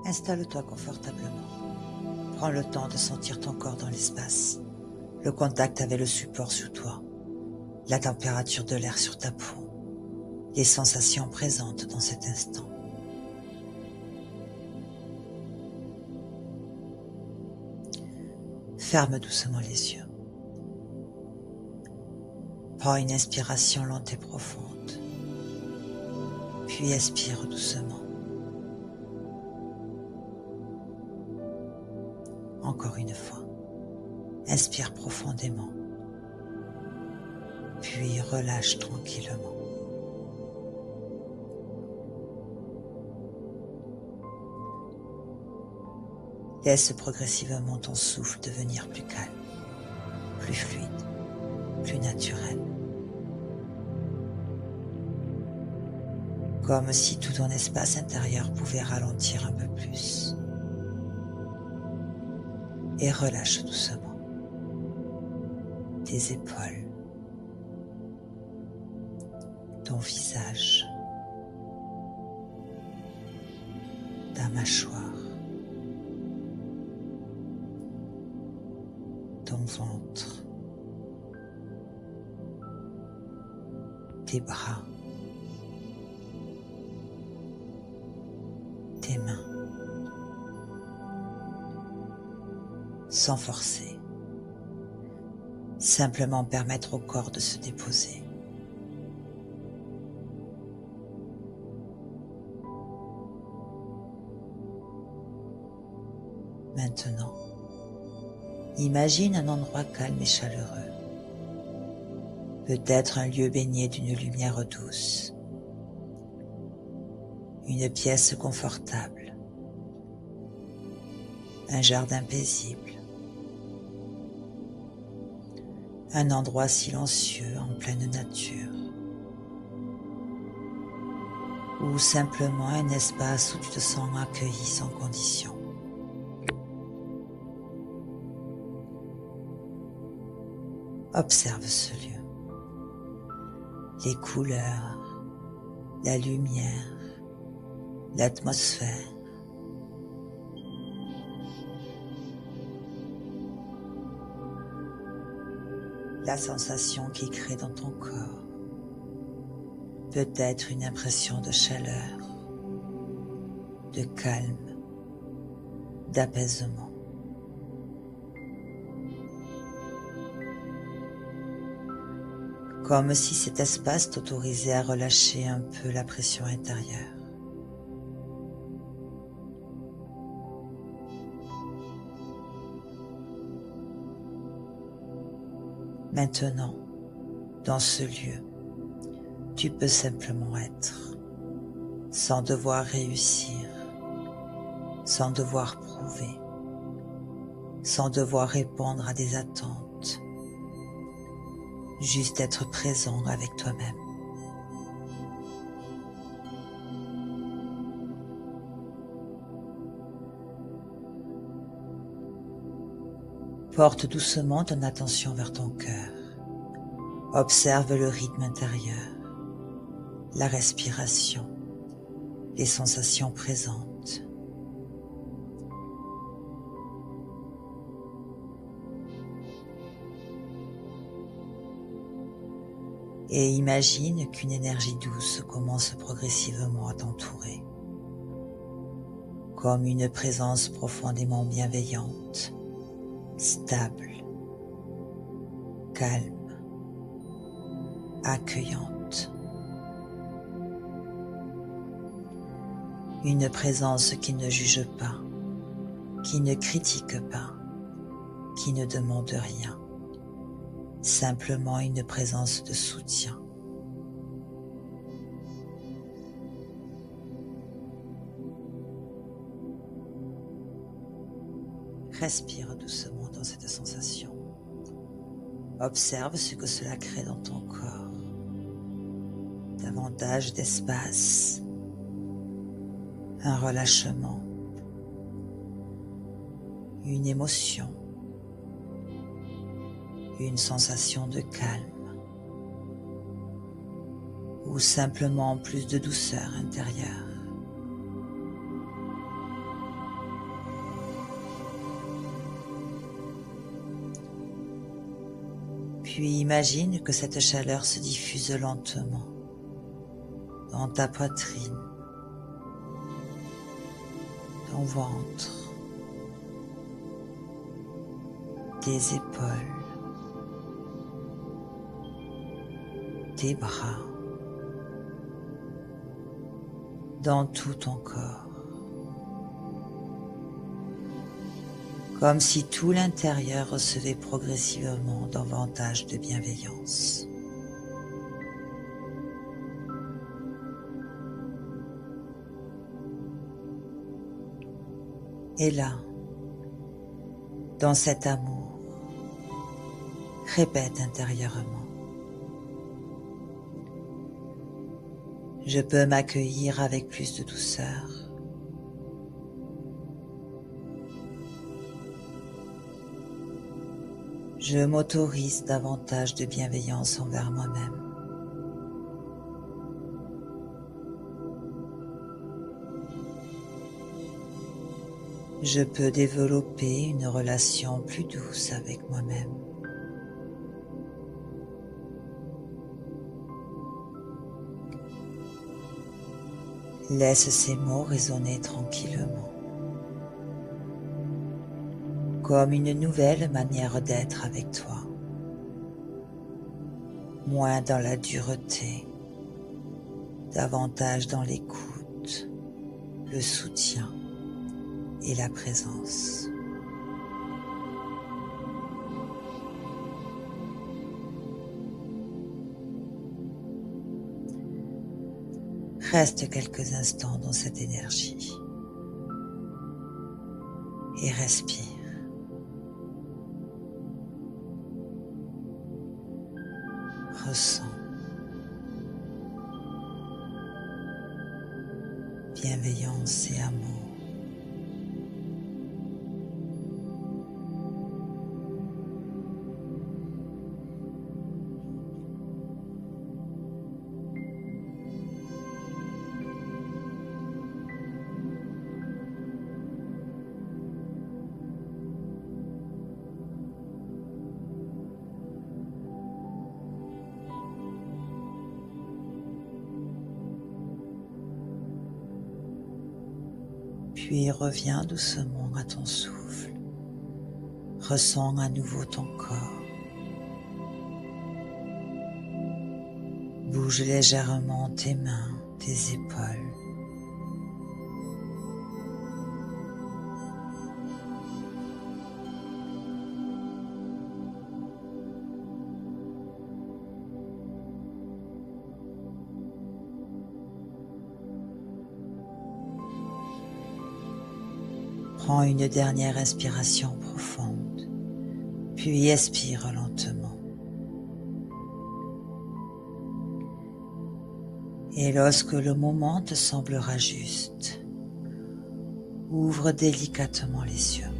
Installe-toi confortablement. Prends le temps de sentir ton corps dans l'espace, le contact avec le support sous toi, la température de l'air sur ta peau, les sensations présentes dans cet instant. Ferme doucement les yeux. Prends une inspiration lente et profonde, puis expire doucement. Encore une fois, inspire profondément, puis relâche tranquillement. Laisse progressivement ton souffle devenir plus calme, plus fluide, plus naturel. Comme si tout ton espace intérieur pouvait ralentir un peu plus. Et relâche doucement tes épaules, ton visage, ta mâchoire, ton ventre, tes bras, tes mains, sans forcer, simplement permettre au corps de se déposer. Maintenant, imagine un endroit calme et chaleureux, peut-être un lieu baigné d'une lumière douce, une pièce confortable, un jardin paisible, un endroit silencieux en pleine nature, ou simplement un espace où tu te sens accueilli sans condition. Observe ce lieu, les couleurs, la lumière, l'atmosphère. La sensation qui crée dans ton corps, peut-être une impression de chaleur, de calme, d'apaisement. Comme si cet espace t'autorisait à relâcher un peu la pression intérieure. Maintenant, dans ce lieu, tu peux simplement être, sans devoir réussir, sans devoir prouver, sans devoir répondre à des attentes, juste être présent avec toi-même. Porte doucement ton attention vers ton cœur. Observe le rythme intérieur, la respiration, les sensations présentes. Et imagine qu'une énergie douce commence progressivement à t'entourer, comme une présence profondément bienveillante, stable, calme, accueillante. Une présence qui ne juge pas, qui ne critique pas, qui ne demande rien. Simplement une présence de soutien. Respire doucement dans cette sensation. Observe ce que cela crée dans ton corps. Davantage d'espace, un relâchement, une émotion, une sensation de calme, ou simplement plus de douceur intérieure. Puis imagine que cette chaleur se diffuse lentement dans ta poitrine, ton ventre, tes épaules, tes bras, dans tout ton corps. Comme si tout l'intérieur recevait progressivement davantage de bienveillance. Et là, dans cet amour, répète intérieurement: je peux m'accueillir avec plus de douceur. Je m'autorise davantage de bienveillance envers moi-même. Je peux développer une relation plus douce avec moi-même. Laisse ces mots résonner tranquillement, comme une nouvelle manière d'être avec toi, moins dans la dureté, davantage dans l'écoute, le soutien et la présence. Reste quelques instants dans cette énergie et respire. Ressens bienveillance et amour. Puis reviens doucement à ton souffle. Ressens à nouveau ton corps. Bouge légèrement tes mains, tes épaules. Prends une dernière inspiration profonde, puis expire lentement. Et lorsque le moment te semblera juste, ouvre délicatement les yeux.